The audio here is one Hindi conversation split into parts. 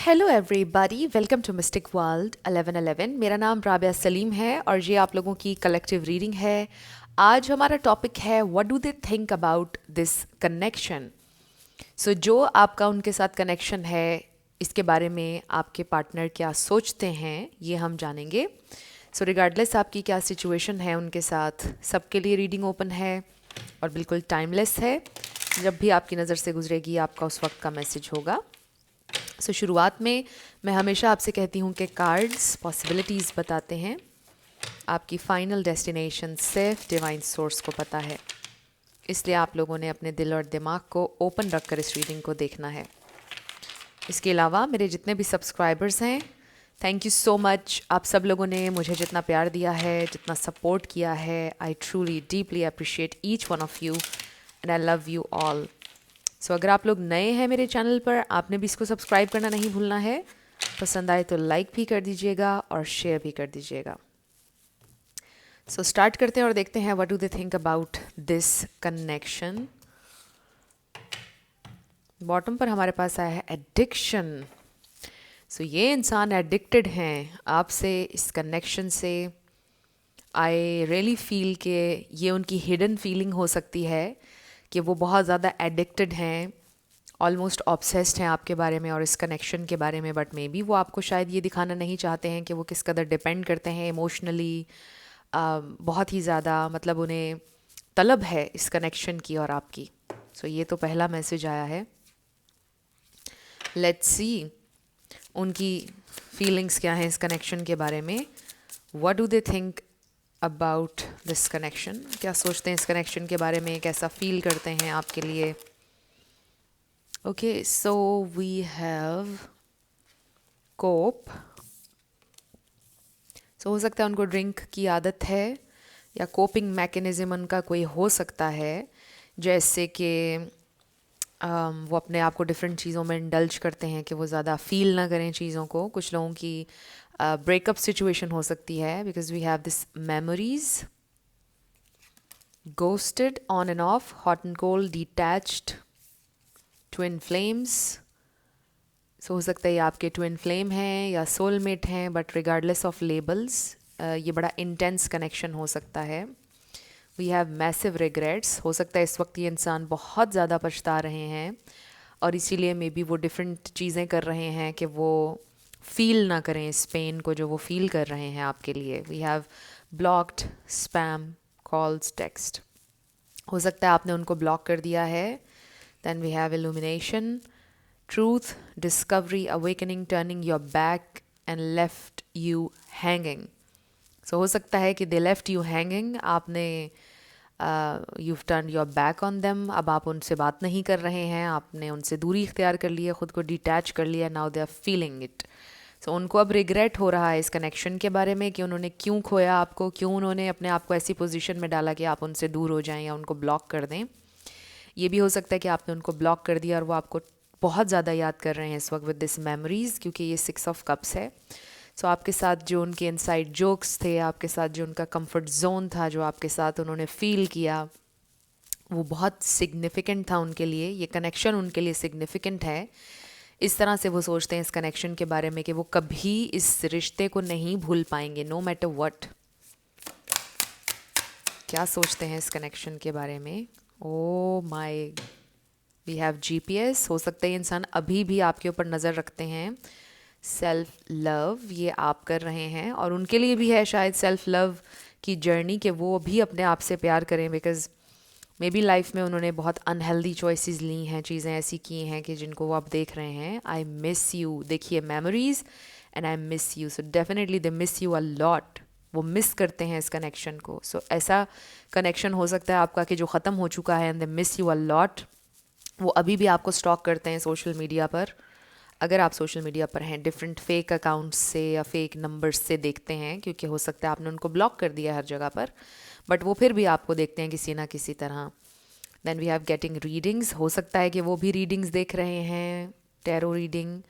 Hello everybody, welcome to mystic world 1111। मेरा नाम राबिया सलीम है और ये आप लोगों की कलेक्टिव रीडिंग है। आज हमारा टॉपिक है what do they think about this connection. So जो आपका उनके साथ कनेक्शन है, इसके बारे में आपके पार्टनर क्या सोचते हैं, ये हम जानेंगे। सो रिगार्डलेस आपकी क्या सिचुएशन है उनके साथ, सबके लिए रीडिंग ओपन है और बिल्कुल टाइमलेस है। जब भी आपकी नज़र से गुजरेगी आपका उस वक्त का मैसेज होगा। सो शुरुआत में मैं हमेशा आपसे कहती हूँ कि कार्ड्स पॉसिबिलिटीज़ बताते हैं। आपकी फाइनल डेस्टिनेशन सिर्फ डिवाइन सोर्स को पता है, इसलिए आप लोगों ने अपने दिल और दिमाग को ओपन रखकर इस रीडिंग को देखना है। इसके अलावा मेरे जितने भी सब्सक्राइबर्स हैं, थैंक यू सो मच। आप सब लोगों ने मुझे जितना प्यार दिया है, जितना सपोर्ट किया है, I truly deeply appreciate each one of you and I love you all. So अगर आप लोग नए हैं मेरे चैनल पर, आपने भी इसको सब्सक्राइब करना नहीं भूलना है। पसंद आए तो लाइक भी कर दीजिएगा और शेयर भी कर दीजिएगा। सो स्टार्ट करते हैं और देखते हैं what do they think about this connection. Bottom पर हमारे पास आया है एडिक्शन। सो ये इंसान एडिक्टेड हैं आपसे, इस कनेक्शन से। आई रियली फील कि ये उनकी हिडन फीलिंग हो सकती है कि वो बहुत ज़्यादा एडिक्टेड हैं, ऑलमोस्ट ऑब्सेस्ड हैं आपके बारे में और इस कनेक्शन के बारे में। बट मे बी वो आपको शायद ये दिखाना नहीं चाहते हैं कि वो किस कदर डिपेंड करते हैं इमोशनली, बहुत ही ज़्यादा। मतलब उन्हें तलब है इस कनेक्शन की और आपकी। सो ये तो पहला मैसेज आया है। लेट्स सी उनकी फीलिंग्स क्या हैं इस कनेक्शन के बारे में। What do they think about this connection, क्या सोचते हैं इस कनेक्शन के बारे में, कैसा फील करते हैं आपके लिए। ओके, सो वी हैव कोप। सो हो सकता है उनको ड्रिंक की आदत है या कोपिंग मैकेनिज़्म उनका कोई हो सकता है, जैसे कि वो अपने आप को डिफरेंट चीज़ों में इंडल्ज करते हैं कि वो ज़्यादा फील ना करें चीज़ों को। कुछ लोगों की ब्रेकअप सिचुएशन हो सकती है, because we have this memories, ghosted, on and off, hot and cold, detached, twin flames. So हो सकता है ये आपके ट्विन फ्लेम हैं या सोलमेट हैं, बट रिगार्डलेस ऑफ लेबल्स ये बड़ा इंटेंस कनेक्शन हो सकता है। We have massive regrets. हो सकता है इस वक्त ये इंसान बहुत ज़्यादा पछता रहे हैं और इसीलिए मे बी वो डिफरेंट चीज़ें कर रहे हैं कि वो फील ना करें इस पेन को जो वो फील कर रहे हैं आपके लिए। We have blocked spam calls, text. हो सकता है आपने उनको ब्लॉक कर दिया है। Then we have illumination, truth, discovery, awakening, turning your back and left you hanging. So हो सकता है कि they left you hanging, आपने you've turned your back on them, अब आप उनसे बात नहीं कर रहे हैं, आपने उनसे दूरी इख्तियार कर लिया, खुद को डिटैच कर लिया। now they are feeling it. So उनको अब रिग्रेट हो रहा है इस कनेक्शन के बारे में कि उन्होंने क्यों खोया आपको, क्यों उन्होंने अपने आप को ऐसी पोजीशन में डाला कि आप उनसे दूर हो जाएं या उनको ब्लॉक कर दें। ये भी हो सकता है कि आपने उनको ब्लॉक कर दिया और वो आपको बहुत ज़्यादा याद कर रहे हैं इस वक्त विद दिस मेमोरीज़, क्योंकि ये 6 ऑफ कप्स है। सो आपके साथ जो उनके इनसाइड जोक्स थे, आपके साथ जो उनका कंफर्ट जोन था, जो आपके साथ उन्होंने फ़ील किया, वो बहुत सिग्निफिकेंट था उनके लिए। ये कनेक्शन उनके लिए सिग्निफिकेंट है। इस तरह से वो सोचते हैं इस कनेक्शन के बारे में कि वो कभी इस रिश्ते को नहीं भूल पाएंगे, नो मैटर व्हाट। क्या सोचते हैं इस कनेक्शन के बारे में। Oh my, we have GPS। हो सकता है ये इंसान अभी भी आपके ऊपर नज़र रखते हैं। सेल्फ लव ये आप कर रहे हैं और उनके लिए भी है शायद सेल्फ लव की जर्नी, कि वो भी अपने आप से प्यार करें। बिकॉज मे बी लाइफ में उन्होंने बहुत अनहेल्दी चॉइसेस ली हैं, चीज़ें ऐसी की हैं कि जिनको वो आप देख रहे हैं। आई मिस यू, देखिए memories, and I miss you. So definitely they miss you a lot. वो मिस करते हैं इस कनेक्शन को। सो ऐसा कनेक्शन हो सकता है आपका कि जो ख़त्म हो चुका है, and they miss you a lot. वो अभी भी आपको स्टॉक करते हैं सोशल मीडिया पर। अगर आप सोशल मीडिया पर हैं, डिफरेंट फेक अकाउंट्स से या फेक नंबर्स से देखते हैं, क्योंकि हो सकता है आपने उनको ब्लॉक कर दिया हर जगह पर, बट वो फिर भी आपको देखते हैं किसी ना किसी तरह। Then we have getting readings. हो सकता है कि वो भी रीडिंग्स देख रहे हैं, टैरो रीडिंग।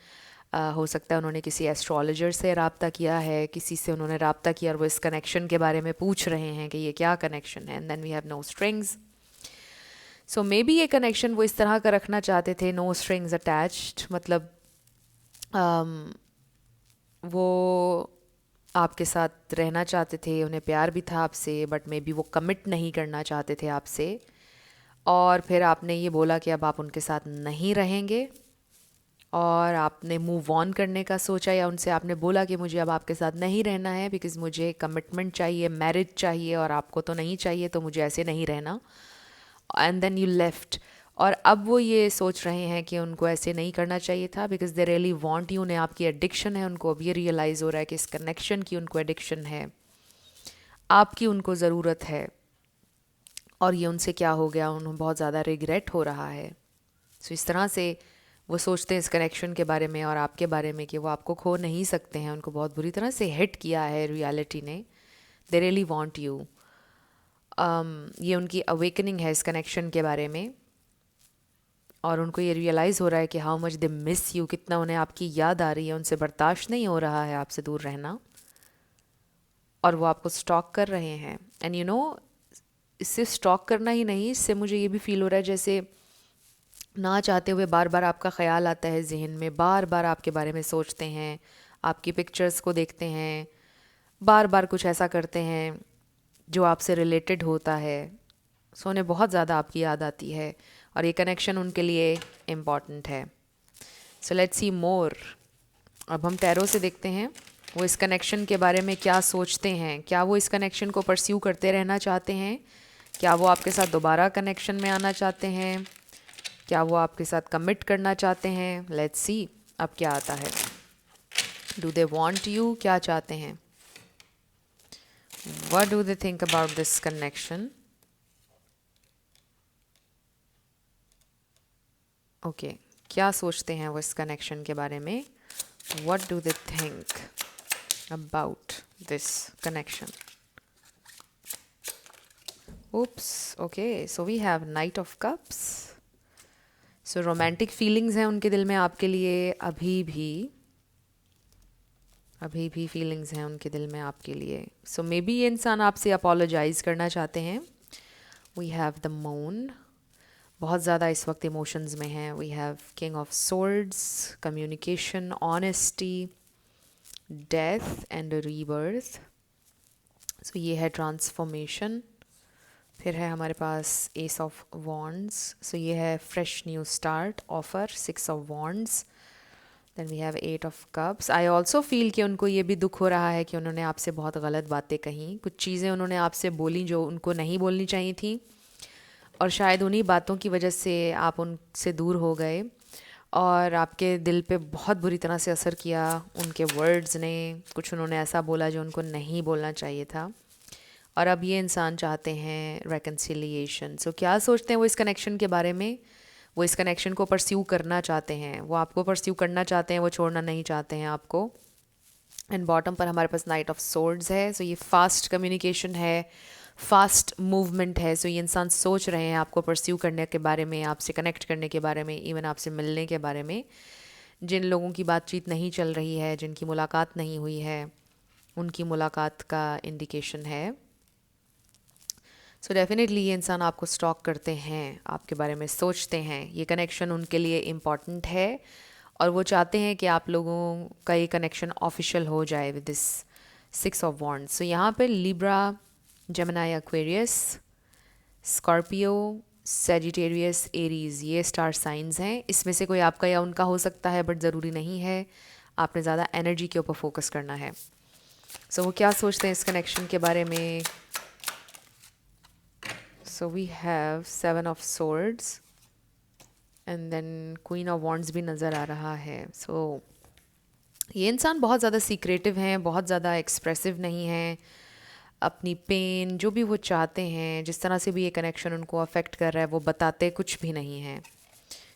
हो सकता है उन्होंने किसी एस्ट्रोलॉजर से रब्ता किया है, किसी से उन्होंने रब्ता किया और वो इस कनेक्शन के बारे में पूछ रहे हैं कि ये क्या कनेक्शन है। And then we have no strings. So maybe ये कनेक्शन वो इस तरह का रखना चाहते थे, नो स्ट्रिंग्स अटैच्ड, मतलब um, वो आपके साथ रहना चाहते थे, उन्हें प्यार भी था आपसे, बट मे बी वो कमिट नहीं करना चाहते थे आपसे, और फिर आपने ये बोला कि अब आप उनके साथ नहीं रहेंगे, और आपने मूव ऑन करने का सोचा, या उनसे आपने बोला कि मुझे अब आपके साथ नहीं रहना है बिकॉज़ मुझे कमिटमेंट चाहिए, मैरिज चाहिए, और आपको तो नहीं चाहिए, तो मुझे ऐसे नहीं रहना, एंड देन यू लेफ्ट। और अब वो ये सोच रहे हैं कि उनको ऐसे नहीं करना चाहिए था because they really want you, उन्हें आपकी एडिक्शन है, उनको अब ये रियलाइज़ हो रहा है कि इस कनेक्शन की उनको एडिक्शन है, आपकी उनको ज़रूरत है, और ये उनसे क्या हो गया, उन्हें बहुत ज़्यादा रिग्रेट हो रहा है। सो इस तरह से वो सोचते हैं इस कनेक्शन के बारे में और आपके बारे में कि वो आपको खो नहीं सकते हैं, उनको बहुत बुरी तरह से हिट किया है रियलिटी ने, दे रियली वांट यू। ये उनकी अवेकनिंग है इस कनेक्शन के बारे में, और उनको ये रियलाइज़ हो रहा है कि how much they miss you, कितना उन्हें आपकी याद आ रही है, उनसे बर्दाश्त नहीं हो रहा है आपसे दूर रहना, और वो आपको स्टॉक कर रहे हैं। एंड यू नो, इससे स्टॉक करना ही नहीं, इससे मुझे ये भी फील हो रहा है जैसे ना चाहते हुए बार बार आपका ख्याल आता है जहन में, बार बार आपके बारे में सोचते हैं, आपकी पिक्चर्स को देखते हैं, बार बार कुछ ऐसा करते हैं जो आपसे रिलेटेड होता है। सो उन्हें बहुत ज़्यादा आपकी याद आती है, और ये कनेक्शन उनके लिए इम्पॉर्टेंट है। सो लेट्स सी मोर। अब हम टैरो से देखते हैं वो इस कनेक्शन के बारे में क्या सोचते हैं। क्या वो इस कनेक्शन को परस्यू करते रहना चाहते हैं? क्या वो आपके साथ दोबारा कनेक्शन में आना चाहते हैं? क्या वो आपके साथ कमिट करना चाहते हैं? लेट्स सी अब क्या आता है। Do they want you? क्या चाहते हैं? What do they think about this connection? Okay, क्या सोचते हैं वो इस कनेक्शन के बारे में? What do they think about this connection? Oops, okay, so we have Knight of Cups. So romantic feelings हैं उनके दिल में आपके लिए, अभी भी feelings हैं उनके दिल में आपके लिए. So maybe ये इंसान आपसे apologize करना चाहते हैं. We have the Moon. बहुत ज़्यादा इस वक्त emotions में हैं. We have King of Swords, communication, honesty, death and rebirth. So ये है ट्रांसफॉर्मेशन. फिर है हमारे पास एस ऑफ वॉन्ड्स. सो ये है fresh new start, offer, six of wands. Then we have eight of cups. I also feel कि उनको ये भी दुख हो रहा है कि उन्होंने आपसे बहुत गलत बातें कहीं, कुछ चीज़ें उन्होंने आपसे बोली जो उनको नहीं बोलनी चाहिए थी, और शायद उन्हीं बातों की वजह से आप उनसे दूर हो गए, और आपके दिल पे बहुत बुरी तरह से असर किया उनके वर्ड्स ने. कुछ उन्होंने ऐसा बोला जो उनको नहीं बोलना चाहिए था, और अब ये इंसान चाहते हैं रेकन्सिलिएशन. सो क्या सोचते हैं वो इस कनेक्शन के बारे में? वो इस कनेक्शन को परस्यू करना चाहते हैं, वो आपको परस्यू करना चाहते हैं, वो छोड़ना नहीं चाहते हैं आपको. एंड बॉटम पर हमारे पास नाइट ऑफ सोर्ड्स है. सो ये फास्ट कम्युनिकेशन है, फास्ट मूवमेंट है. सो ये इंसान सोच रहे हैं आपको परस्यू करने के बारे में, आपसे कनेक्ट करने के बारे में, इवन आपसे मिलने के बारे में. जिन लोगों की बातचीत नहीं चल रही है, जिनकी मुलाकात नहीं हुई है, उनकी मुलाकात का इंडिकेशन है. सो डेफिनेटली ये इंसान आपको स्टॉक करते हैं, आपके बारे में सोचते हैं. ये कनेक्शन उनके लिए इम्पॉर्टेंट है, और वो चाहते हैं कि आप लोगों का ये कनेक्शन ऑफिशियल हो जाए with this six of wands. So यहाँ पे Libra, Gemini, Aquarius, Scorpio, Sagittarius, Aries, ये स्टार साइंस हैं. इसमें से कोई आपका या उनका हो सकता है, बट ज़रूरी नहीं है. आपने ज़्यादा एनर्जी के ऊपर फोकस करना है. सो वो क्या सोचते हैं इस कनेक्शन के बारे में? So we have seven of swords and then queen of wands भी नज़र आ रहा है. So ये इंसान बहुत ज़्यादा सीक्रेटिव हैं, बहुत ज़्यादा एक्सप्रेसिव नहीं हैं. अपनी पेन, जो भी वो चाहते हैं, जिस तरह से भी ये कनेक्शन उनको अफेक्ट कर रहा है, वो बताते कुछ भी नहीं हैं.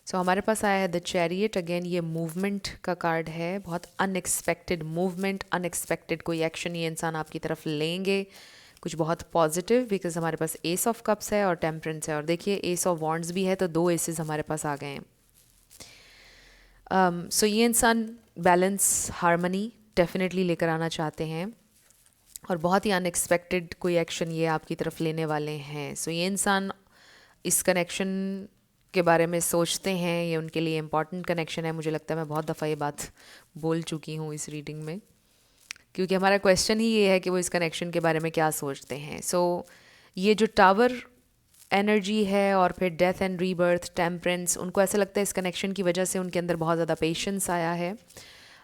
सो हमारे पास आया है द चैरियट. अगेन ये मूवमेंट का कार्ड है, बहुत अनएक्सपेक्टेड मूवमेंट, अनएक्सपेक्टेड कोई एक्शन ये इंसान आपकी तरफ लेंगे, कुछ बहुत पॉजिटिव, बिकॉज हमारे पास एस ऑफ कप्स है और टेम्परेंस है, और देखिए एस ऑफ वॉन्ड्स भी है, तो दो एसेस हमारे पास आ गए हैं. सो ये इंसान बैलेंस, हारमनी डेफिनेटली लेकर आना चाहते हैं, और बहुत ही अनएक्सपेक्टेड कोई एक्शन ये आपकी तरफ लेने वाले हैं. सो ये इंसान इस कनेक्शन के बारे में सोचते हैं, ये उनके लिए इम्पॉर्टेंट कनेक्शन है. मुझे लगता है मैं बहुत दफ़ा ये बात बोल चुकी हूँ इस रीडिंग में, क्योंकि हमारा क्वेश्चन ही ये है कि वो इस कनेक्शन के बारे में क्या सोचते हैं। सो ये जो टावर एनर्जी है और फिर डेथ एंड रीबर्थ, टेम्परेंस, उनको ऐसा लगता है इस कनेक्शन की वजह से उनके अंदर बहुत ज़्यादा पेशेंस आया है।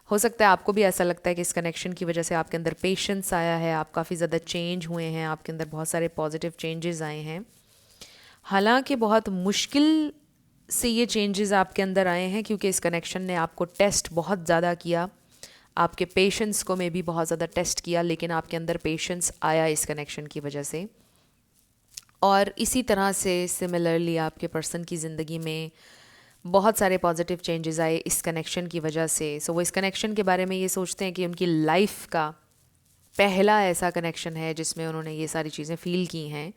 हो सकता है आपको भी ऐसा लगता है कि इस कनेक्शन की वजह से आपके अंदर पेशेंस आया है, आप काफ़ी ज़्यादा चेंज हुए हैं, आपके अंदर बहुत सारे पॉजिटिव चेंजेस आए हैं। हालांकि बहुत मुश्किल से ये चेंजेस आपके अंदर आए हैं, क्योंकि इस कनेक्शन ने आपको टेस्ट बहुत ज़्यादा किया, आपके पेशेंस को में भी बहुत ज़्यादा टेस्ट किया, लेकिन आपके अंदर पेशेंस आया इस कनेक्शन की वजह से। और इसी तरह से सिमिलरली आपके पर्सन की ज़िंदगी में बहुत सारे पॉजिटिव चेंजेस आए इस कनेक्शन की वजह से। सो वो इस कनेक्शन के बारे में ये सोचते हैं कि उनकी लाइफ का पहला ऐसा कनेक्शन है जिसमें उन्होंने ये सारी चीज़ें फ़ील की हैं,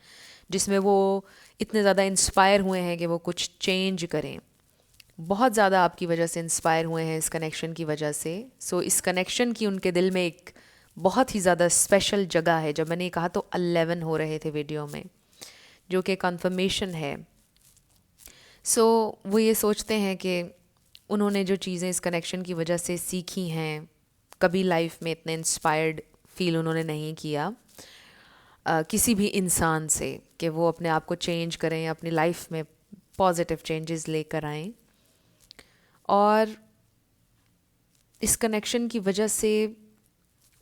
जिसमें वो इतने ज़्यादा इंस्पायर हुए हैं कि वो कुछ चेंज करें। बहुत ज़्यादा आपकी वजह से इंस्पायर हुए हैं इस कनेक्शन की वजह से। सो इस कनेक्शन की उनके दिल में एक बहुत ही ज़्यादा स्पेशल जगह है। जब मैंने कहा तो 11 हो रहे थे वीडियो में, जो कि कंफर्मेशन है। सो वो ये सोचते हैं कि उन्होंने जो चीज़ें इस कनेक्शन की वजह से सीखी हैं, कभी लाइफ में इतने इंस्पायर्ड फील उन्होंने नहीं किया किसी भी इंसान से, कि वो अपने आप को चेंज करें, अपनी लाइफ में पॉजिटिव चेंजेस लेकर आएँ। और इस कनेक्शन की वजह से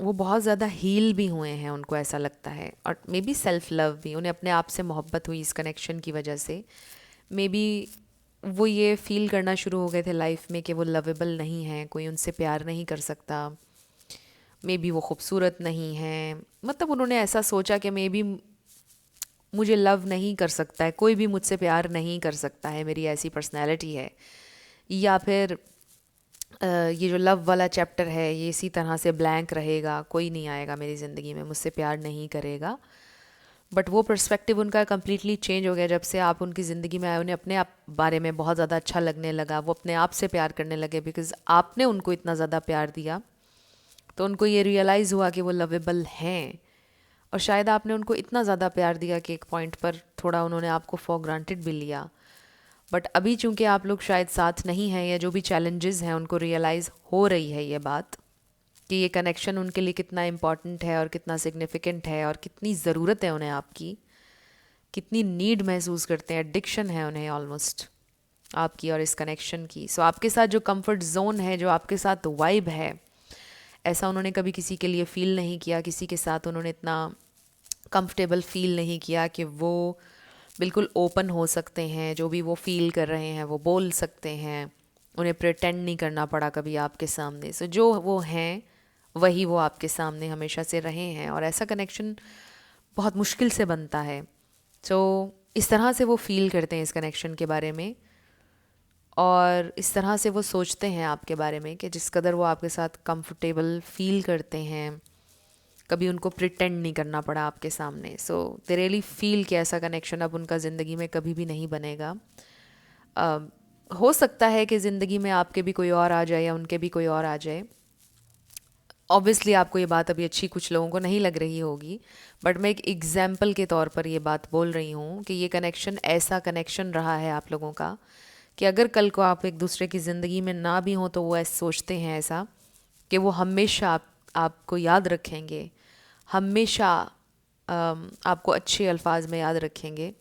वो बहुत ज़्यादा हील भी हुए हैं, उनको ऐसा लगता है, और मे बी सेल्फ़ लव भी, उन्हें अपने आप से मोहब्बत हुई इस कनेक्शन की वजह से। मे बी वो ये फ़ील करना शुरू हो गए थे लाइफ में कि वो लवेबल नहीं हैं, कोई उनसे प्यार नहीं कर सकता, मे बी वो खूबसूरत नहीं हैं। मतलब उन्होंने ऐसा सोचा कि मे बी मुझे लव नहीं कर सकता है, कोई भी मुझसे प्यार नहीं कर सकता है, मेरी ऐसी पर्सनैलिटी है। या फिर ये जो लव वाला चैप्टर है ये इसी तरह से ब्लैंक रहेगा, कोई नहीं आएगा मेरी ज़िंदगी में, मुझसे प्यार नहीं करेगा। बट वो पर्सपेक्टिव उनका कम्प्लीटली चेंज हो गया जब से आप उनकी ज़िंदगी में आए। उन्हें अपने आप बारे में बहुत ज़्यादा अच्छा लगने लगा, वो अपने आप से प्यार करने लगे, बिकॉज़ आपने उनको इतना ज़्यादा प्यार दिया। तो उनको ये रियलाइज़ हुआ कि वो लवेबल हैं, और शायद आपने उनको इतना ज़्यादा प्यार दिया कि एक पॉइंट पर थोड़ा उन्होंने आपको फॉर ग्रांटेड भी लिया। बट अभी चूंकि आप लोग शायद साथ नहीं हैं, या जो भी चैलेंजेस हैं, उनको रियलाइज़ हो रही है ये बात कि ये कनेक्शन उनके लिए कितना इम्पॉर्टेंट है और कितना सिग्निफिकेंट है, और कितनी ज़रूरत है उन्हें आपकी, कितनी नीड महसूस करते हैं, एडिक्शन है उन्हें ऑलमोस्ट आपकी और इस कनेक्शन की। सो आपके साथ जो कंफर्ट जोन है, जो आपके साथ वाइब है, ऐसा उन्होंने कभी किसी के लिए फ़ील नहीं किया। किसी के साथ उन्होंने इतना कंफर्टेबल फ़ील नहीं किया कि वो बिल्कुल ओपन हो सकते हैं, जो भी वो फ़ील कर रहे हैं वो बोल सकते हैं, उन्हें प्रिटेंड नहीं करना पड़ा कभी आपके सामने। सो जो वो हैं वही वो आपके सामने हमेशा से रहे हैं, और ऐसा कनेक्शन बहुत मुश्किल से बनता है। सो इस तरह से वो फ़ील करते हैं इस कनेक्शन के बारे में, और इस तरह से वो सोचते हैं आपके बारे में कि जिस कदर वो आपके साथ कंफर्टेबल फ़ील करते हैं, कभी उनको प्रिटेंड नहीं करना पड़ा आपके सामने। सो दे रियली फील कि ऐसा कनेक्शन अब उनका ज़िंदगी में कभी भी नहीं बनेगा। हो सकता है कि ज़िंदगी में आपके भी कोई और आ जाए, या उनके भी कोई और आ जाए। ऑब्वियसली आपको ये बात अभी अच्छी कुछ लोगों को नहीं लग रही होगी, बट मैं एक एग्जाम्पल के तौर पर ये बात बोल रही हूँ कि ये कनेक्शन ऐसा कनेक्शन रहा है आप लोगों का कि अगर कल को आप एक दूसरे की ज़िंदगी में ना भी हों, तो वो ऐसे सोचते हैं ऐसा कि वो हमेशा आपको याद रखेंगे, हमेशा आपको अच्छे अल्फाज में याद रखेंगे,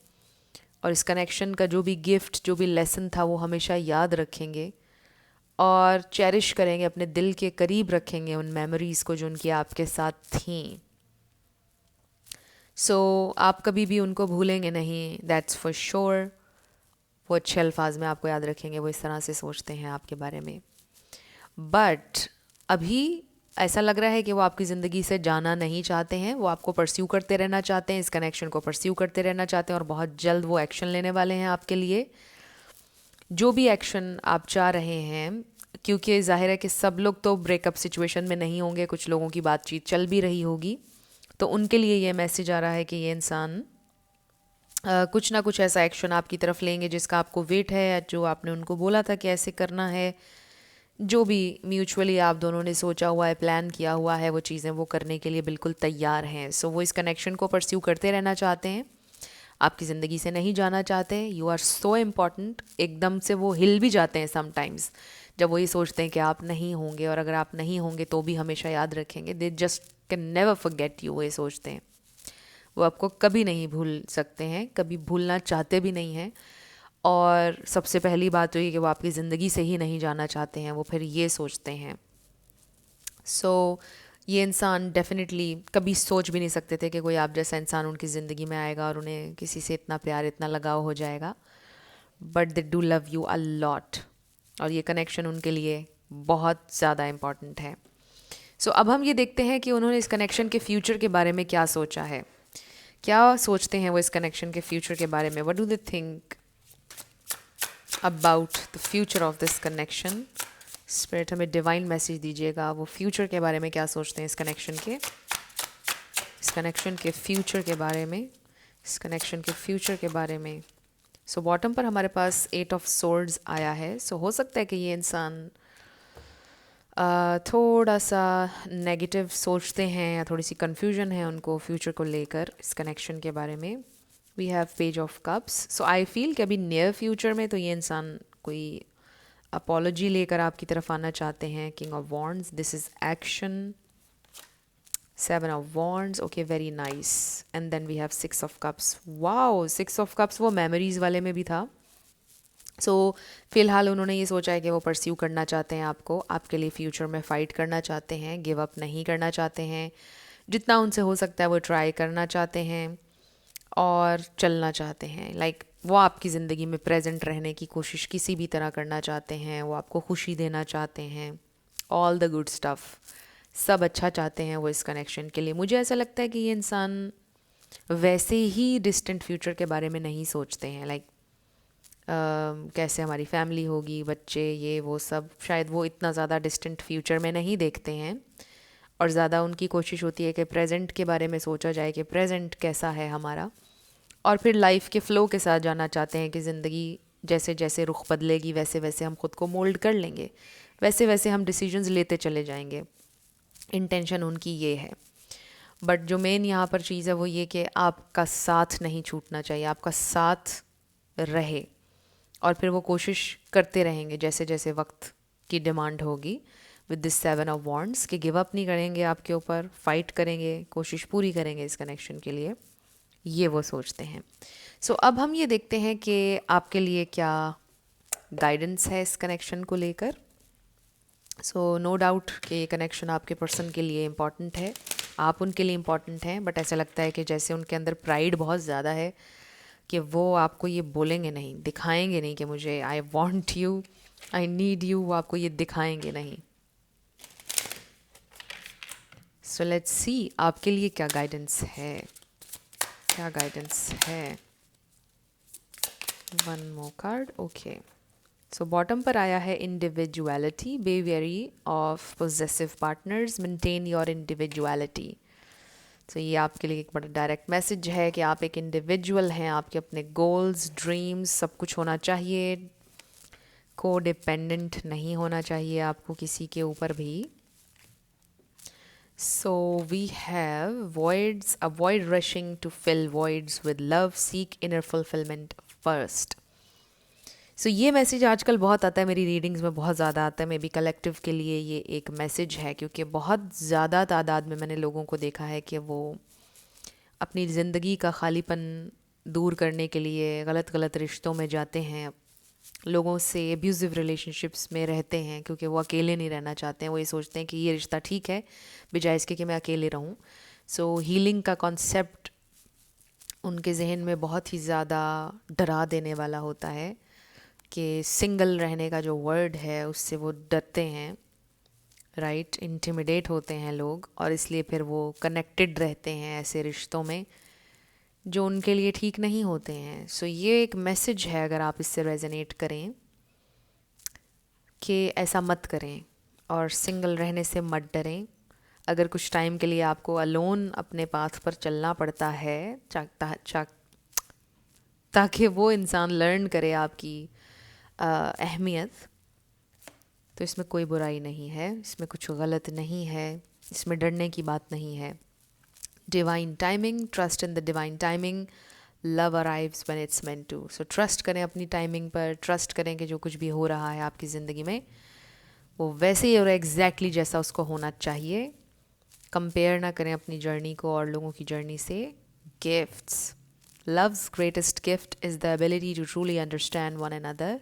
और इस कनेक्शन का जो भी गिफ्ट, जो भी लेसन था, वो हमेशा याद रखेंगे और चेरिश करेंगे, अपने दिल के करीब रखेंगे उन मेमोरीज़ को जो उनकी आपके साथ थी। सो आप कभी भी उनको भूलेंगे नहीं, दैट्स फॉर श्योर। वो अच्छे अल्फाज में आपको याद रखेंगे, वो इस तरह से सोचते हैं आपके बारे में। बट अभी ऐसा लग रहा है कि वो आपकी ज़िंदगी से जाना नहीं चाहते हैं, वो आपको परस्यू करते रहना चाहते हैं, इस कनेक्शन को परस्यू करते रहना चाहते हैं, और बहुत जल्द वो एक्शन लेने वाले हैं आपके लिए, जो भी एक्शन आप चाह रहे हैं। क्योंकि जाहिर है कि सब लोग तो ब्रेकअप सिचुएशन में नहीं होंगे, कुछ लोगों की बातचीत चल भी रही होगी, तो उनके लिए ये मैसेज आ रहा है कि ये इंसान कुछ ना कुछ ऐसा एक्शन आपकी तरफ लेंगे जिसका आपको वेट है, जो आपने उनको बोला था कि ऐसे करना है, जो भी म्यूचुअली आप दोनों ने सोचा हुआ है, प्लान किया हुआ है, वो चीज़ें वो करने के लिए बिल्कुल तैयार हैं। सो वो इस कनेक्शन को परस्यू करते रहना चाहते हैं, आपकी ज़िंदगी से नहीं जाना चाहते। You are so important. एकदम से वो हिल भी जाते हैं समटाइम्स, जब वो ये सोचते हैं कि आप नहीं होंगे, और अगर आप नहीं होंगे तो भी हमेशा याद रखेंगे। They just can never forget you, वो ये सोचते हैं। वो आपको कभी नहीं भूल सकते हैं, कभी भूलना चाहते भी नहीं हैं। और सबसे पहली बात तो ये कि वो आपकी ज़िंदगी से ही नहीं जाना चाहते हैं, वो फिर ये सोचते हैं। सो ये इंसान डेफिनेटली कभी सोच भी नहीं सकते थे कि कोई आप जैसा इंसान उनकी ज़िंदगी में आएगा और उन्हें किसी से इतना प्यार, इतना लगाव हो जाएगा। But they do love you a lot, और ये कनेक्शन उनके लिए बहुत ज़्यादा इम्पॉर्टेंट है। सो अब हम ये देखते हैं कि उन्होंने इस कनेक्शन के फ्यूचर के बारे में क्या सोचा है। क्या सोचते हैं वो इस कनेक्शन के फ्यूचर के बारे में? What do they think about the future of this connection? Spirit हमें डिवाइन मैसेज दीजिएगा, वो फ्यूचर के बारे में क्या सोचते हैं इस कनेक्शन के, इस कनेक्शन के फ्यूचर के बारे में, इस कनेक्शन के फ्यूचर के बारे में। सो बॉटम पर हमारे पास 8 ऑफ सोर्ड्स आया है। सो हो सकता है कि ये इंसान थोड़ा सा नेगेटिव सोचते हैं या थोड़ी सी कन्फ्यूजन है उनको फ्यूचर को लेकर इस कनेक्शन के बारे में। We have page of cups. So I feel कि अभी नियर फ्यूचर में तो ये इंसान कोई अपॉलॉजी लेकर आपकी तरफ आना चाहते हैं। King of wands, this is action. 7 of wands, okay very nice. And then we have 6 of cups. Wow, 6 of cups वो मेमोरीज वाले में भी था। सो फ़िलहाल उन्होंने ये सोचा है कि वो परस्यू करना चाहते हैं आपको, आपके लिए फ्यूचर में फ़ाइट करना चाहते हैं, गिव अप नहीं करना चाहते हैं, जितना उनसे हो सकता है वो ट्राई करना चाहते हैं और चलना चाहते हैं। लाइक वो आपकी ज़िंदगी में प्रेजेंट रहने की कोशिश किसी भी तरह करना चाहते हैं, वो आपको खुशी देना चाहते हैं, ऑल द गुड स्टफ़, सब अच्छा चाहते हैं वो इस कनेक्शन के लिए। मुझे ऐसा लगता है कि ये इंसान वैसे ही डिस्टेंट फ्यूचर के बारे में नहीं सोचते हैं। लाइक कैसे हमारी फैमिली होगी, बच्चे, ये वो सब, शायद वो इतना ज़्यादा डिस्टेंट फ्यूचर में नहीं देखते हैं। और ज़्यादा उनकी कोशिश होती है कि प्रेजेंट के बारे में सोचा जाए कि प्रेजेंट कैसा है हमारा, और फिर लाइफ के फ़्लो के साथ जाना चाहते हैं कि ज़िंदगी जैसे जैसे रुख बदलेगी वैसे वैसे हम खुद को मोल्ड कर लेंगे, वैसे वैसे हम डिसीजंस लेते चले जाएंगे। इंटेंशन उनकी ये है। बट जो मेन यहाँ पर चीज़ है वो ये कि आपका साथ नहीं छूटना चाहिए, आपका साथ रहे, और फिर वो कोशिश करते रहेंगे जैसे जैसे वक्त की डिमांड होगी। विद दिस 7 ऑफ वॉन्ड्स कि गिव अप नहीं करेंगे आपके ऊपर, फाइट करेंगे, कोशिश पूरी करेंगे इस कनेक्शन के लिए, ये वो सोचते हैं। सो अब हम ये देखते हैं कि आपके लिए क्या गाइडेंस है इस कनेक्शन को लेकर। सो नो डाउट कि ये कनेक्शन आपके पर्सन के लिए इम्पॉर्टेंट है, आप उनके लिए इम्पॉर्टेंट हैं। बट ऐसा लगता है कि जैसे उनके अंदर प्राइड बहुत ज़्यादा है कि वो आपको ये बोलेंगे नहीं, दिखाएंगे नहीं कि मुझे I want you, I need you, वो आपको ये दिखाएंगे नहीं। सो लेट्स सी आपके लिए क्या गाइडेंस है, क्या गाइडेंस है। 1 मोर कार्ड, ओके। सो बॉटम पर आया है individuality, be very of possessive partners, maintain your individuality. तो ये आपके लिए एक बड़ा डायरेक्ट मैसेज है कि आप एक इंडिविजुअल हैं, आपके अपने गोल्स, ड्रीम्स, सब कुछ होना चाहिए, को डिपेंडेंट नहीं होना चाहिए आपको किसी के ऊपर भी। So we have voids, avoid rushing to fill voids with love, seek inner fulfilment first. So ये मैसेज आजकल बहुत आता है मेरी रीडिंग्स में, बहुत ज़्यादा आता है। मे बी कलेक्टिव के लिए ये एक मैसेज है, क्योंकि बहुत ज़्यादा तादाद में मैंने लोगों को देखा है कि वो अपनी ज़िंदगी का खालीपन दूर करने के लिए गलत गलत रिश्तों में जाते हैं, लोगों से एब्यूज़िव रिलेशनशिप्स में रहते हैं, क्योंकि वो अकेले नहीं रहना चाहते हैं। वो ये सोचते हैं कि ये रिश्ता ठीक है बजाय इसके कि मैं अकेले रहूं। सो हीलिंग का कॉन्सेप्ट उनके जहन में बहुत ही ज़्यादा डरा देने वाला होता है कि सिंगल रहने का जो वर्ड है उससे वो डरते हैं, राइट, इंटिमिडेट होते हैं लोग, और इसलिए फिर वो कनेक्टेड रहते हैं ऐसे रिश्तों में जो उनके लिए ठीक नहीं होते हैं। सो ये एक मैसेज है, अगर आप इससे रेजोनेट करें, कि ऐसा मत करें और सिंगल रहने से मत डरें। अगर कुछ टाइम के लिए आपको अलोन अपने पाथ पर चलना पड़ता है ताकि वो इंसान लर्न करे आपकी अहमियत, तो इसमें कोई बुराई नहीं है, इसमें कुछ गलत नहीं है, इसमें डरने की बात नहीं है। Divine timing, trust in the divine timing, love arrives when it's meant to. So trust करें अपनी टाइमिंग पर, ट्रस्ट करें कि जो कुछ भी हो रहा है आपकी ज़िंदगी में वो वैसे ही और एग्जैक्टली जैसा उसको होना चाहिए। कंपेयर ना करें अपनी जर्नी को और लोगों की जर्नी से। Gifts, love's greatest gift is the ability to truly understand one another.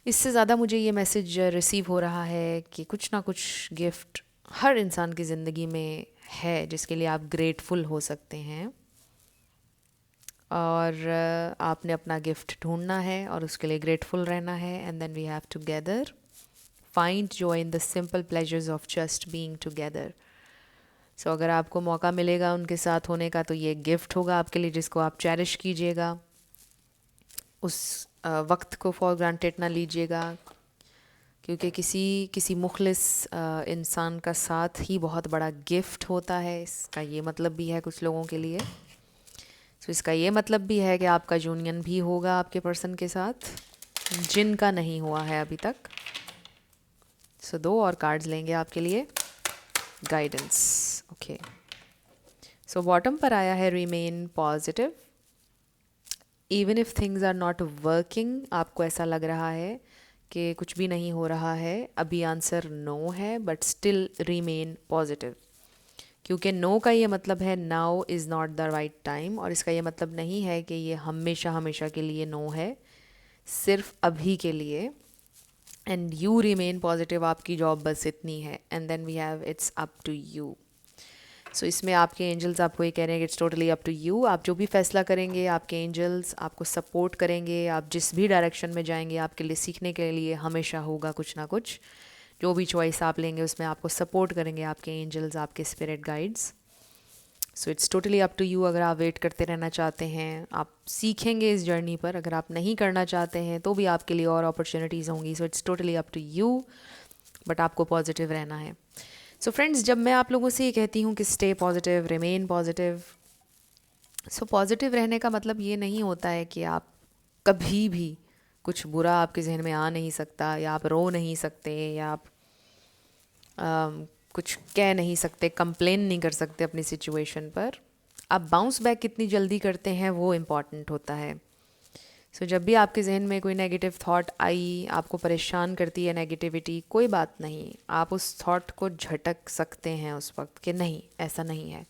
इससे ज़्यादा मुझे ये मैसेज रिसीव हो रहा है कि कुछ ना कुछ गिफ्ट हर इंसान की ज़िंदगी में है जिसके लिए आप ग्रेटफुल हो सकते हैं, और आपने अपना गिफ्ट ढूंढना है और उसके लिए ग्रेटफुल रहना है। And then we have together find joy in the simple pleasures of just being together. So अगर आपको मौका मिलेगा उनके साथ होने का तो ये गिफ्ट होगा आपके लिए जिसको आप चेरिश कीजिएगा। उस वक्त को फॉर ग्रांटेड ना लीजिएगा, क्योंकि किसी किसी मुखलिस इंसान का साथ ही बहुत बड़ा गिफ्ट होता है। इसका ये मतलब भी है कुछ लोगों के लिए। सो इसका ये मतलब भी है कि आपका यूनियन भी होगा आपके पर्सन के साथ जिनका नहीं हुआ है अभी तक। सो 2 और कार्ड्स लेंगे आपके लिए गाइडेंस। ओके, सो बॉटम पर आया है remain positive. Even if things are not working, आपको ऐसा लग रहा है कि कुछ भी नहीं हो रहा है, अभी आंसर नो है, बट स्टिल रिमेन पॉजिटिव। क्योंकि नो का ये मतलब है now is not the right time, और इसका ये मतलब नहीं है कि ये हमेशा हमेशा के लिए नो है, सिर्फ अभी के लिए। एंड यू रिमेन पॉजिटिव, आपकी जॉब बस इतनी है। And then we have it's up to you. So इसमें आपके एंजल्स आपको ये कह रहे हैं कि it's totally up to you. आप जो भी फैसला करेंगे आपके एंजल्स आपको सपोर्ट करेंगे। आप जिस भी डायरेक्शन में जाएंगे आपके लिए सीखने के लिए हमेशा होगा कुछ ना कुछ। जो भी चॉइस आप लेंगे उसमें आपको सपोर्ट करेंगे आपके एंजल्स, आपके spirit guides. So it's totally up to you. अगर आप वेट करते रहना चाहते हैं आप सीखेंगे इस जर्नी पर, अगर आप नहीं करना चाहते हैं तो भी आपके लिए और अपॉर्चुनिटीज़ होंगी। So it's totally up to you, but आपको पॉजिटिव रहना है। सो फ्रेंड्स, जब मैं आप लोगों से ये कहती हूँ कि stay positive, remain positive, so positive रहने का मतलब ये नहीं होता है कि आप कभी भी कुछ बुरा आपके जहन में आ नहीं सकता, या आप रो नहीं सकते, या आप कुछ कह नहीं सकते, कंप्लेन नहीं कर सकते अपनी सिचुएशन पर। आप बाउंस बैक कितनी जल्दी करते हैं वो इम्पॉर्टेंट होता है। सो जब भी आपके जहन में कोई नेगेटिव थॉट आई, आपको परेशान करती है नेगेटिविटी, कोई बात नहीं, आप उस थॉट को झटक सकते हैं उस वक्त कि नहीं ऐसा नहीं है,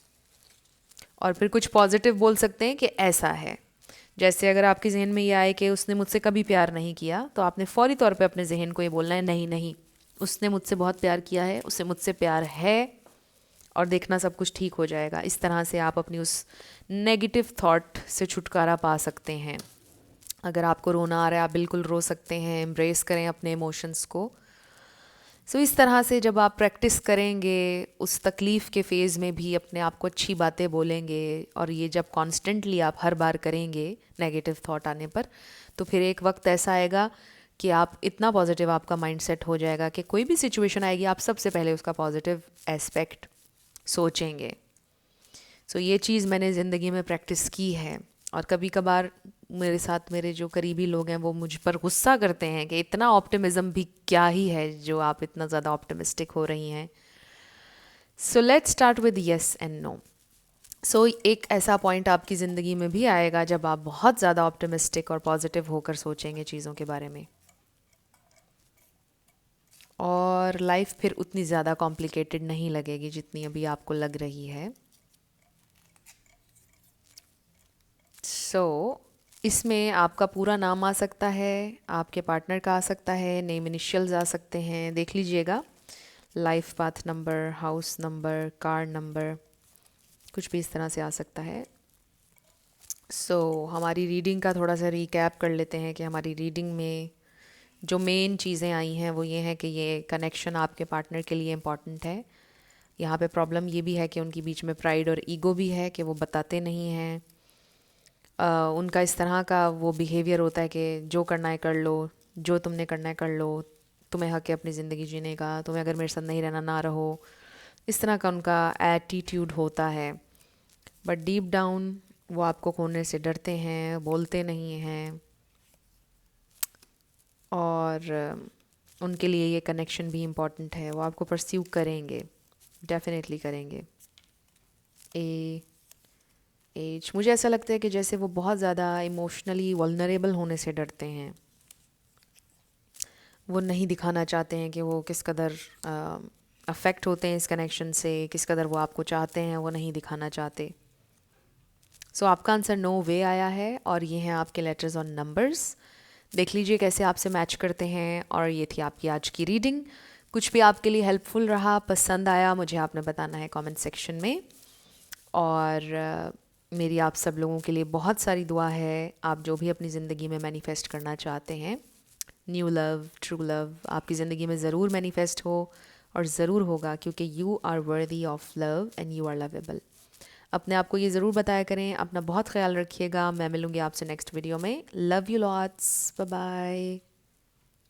और फिर कुछ पॉजिटिव बोल सकते हैं कि ऐसा है। जैसे अगर आपके जहन में ये आए कि उसने मुझसे कभी प्यार नहीं किया, तो आपने फौरी तौर पे अपने जहन को ये बोलना है नहीं नहीं, उसने मुझसे बहुत प्यार किया है, उससे मुझसे प्यार है, और देखना सब कुछ ठीक हो जाएगा। इस तरह से आप अपनी उस नेगेटिव थॉट से छुटकारा पा सकते हैं। अगर आपको रोना आ रहा है आप बिल्कुल रो सकते हैं, एम्ब्रेस करें अपने इमोशंस को। सो इस तरह से जब आप प्रैक्टिस करेंगे उस तकलीफ़ के फ़ेज़ में भी अपने आप को अच्छी बातें बोलेंगे, और ये जब कॉन्स्टेंटली आप हर बार करेंगे नेगेटिव थॉट आने पर, तो फिर एक वक्त ऐसा आएगा कि आप इतना पॉजिटिव आपका माइंडसेट हो जाएगा कि कोई भी सिचुएशन आएगी आप सबसे पहले उसका पॉजिटिव एस्पेक्ट सोचेंगे। सो ये चीज़ मैंने ज़िंदगी में प्रैक्टिस की है, और कभी कभार मेरे साथ मेरे जो करीबी लोग हैं वो मुझ पर गुस्सा करते हैं कि इतना ऑप्टिमिज़म भी क्या ही है जो आप इतना ज़्यादा ऑप्टिमिस्टिक हो रही हैं। So let's start with yes and no. So एक ऐसा पॉइंट आपकी ज़िंदगी में भी आएगा जब आप बहुत ज़्यादा ऑप्टिमिस्टिक और पॉजिटिव होकर सोचेंगे चीज़ों के बारे में, और लाइफ फिर उतनी ज़्यादा कॉम्प्लिकेटेड नहीं लगेगी जितनी अभी आपको लग रही है। सो इसमें आपका पूरा नाम आ सकता है, आपके पार्टनर का आ सकता है, नेम इनिशियल्स आ सकते हैं, देख लीजिएगा। Life path number, house number, car number, कुछ भी इस तरह से आ सकता है। हमारी रीडिंग का थोड़ा सा रिकैप कर लेते हैं कि हमारी रीडिंग में जो मेन चीज़ें आई हैं वो ये हैं कि ये कनेक्शन आपके पार्टनर के लिए इम्पॉर्टेंट है। यहाँ पे प्रॉब्लम ये भी है कि उनके बीच में प्राइड और ईगो भी है कि वो बताते नहीं हैं। उनका इस तरह का वो बिहेवियर होता है कि जो करना है कर लो, जो तुमने करना है कर लो, तुम्हें हक है अपनी ज़िंदगी जीने का, तुम्हें अगर मेरे साथ नहीं रहना ना रहो, इस तरह का उनका एटीट्यूड होता है। बट डीप डाउन वो आपको खोने से डरते हैं, बोलते नहीं हैं, और उनके लिए ये कनेक्शन भी इम्पॉर्टेंट है। वो आपको परस्यू करेंगे, डेफिनेटली करेंगे। एज, मुझे ऐसा लगता है कि जैसे वो बहुत ज़्यादा इमोशनली वल्नरेबल होने से डरते हैं। वो नहीं दिखाना चाहते हैं कि वो किस कदर अफेक्ट होते हैं इस कनेक्शन से, किस कदर वो आपको चाहते हैं, वो नहीं दिखाना चाहते। सो आपका आंसर नो वे आया है और ये हैं आपके लेटर्स और नंबर्स। देख लीजिए कैसे आपसे मैच करते हैं। और ये थी आपकी आज की रीडिंग। कुछ भी आपके लिए हेल्पफुल रहा, पसंद आया, मुझे आपने बताना है कमेंट सेक्शन में। और मेरी आप सब लोगों के लिए बहुत सारी दुआ है। आप जो भी अपनी ज़िंदगी में मैनिफेस्ट करना चाहते हैं, न्यू लव, ट्रू लव, आपकी ज़िंदगी में ज़रूर मैनिफेस्ट हो और ज़रूर होगा, क्योंकि you are worthy of love and you are lovable. अपने आप को ये ज़रूर बताया करें। अपना बहुत ख्याल रखिएगा। मैं मिलूँगी आपसे नेक्स्ट वीडियो में। Love you lots, bye bye.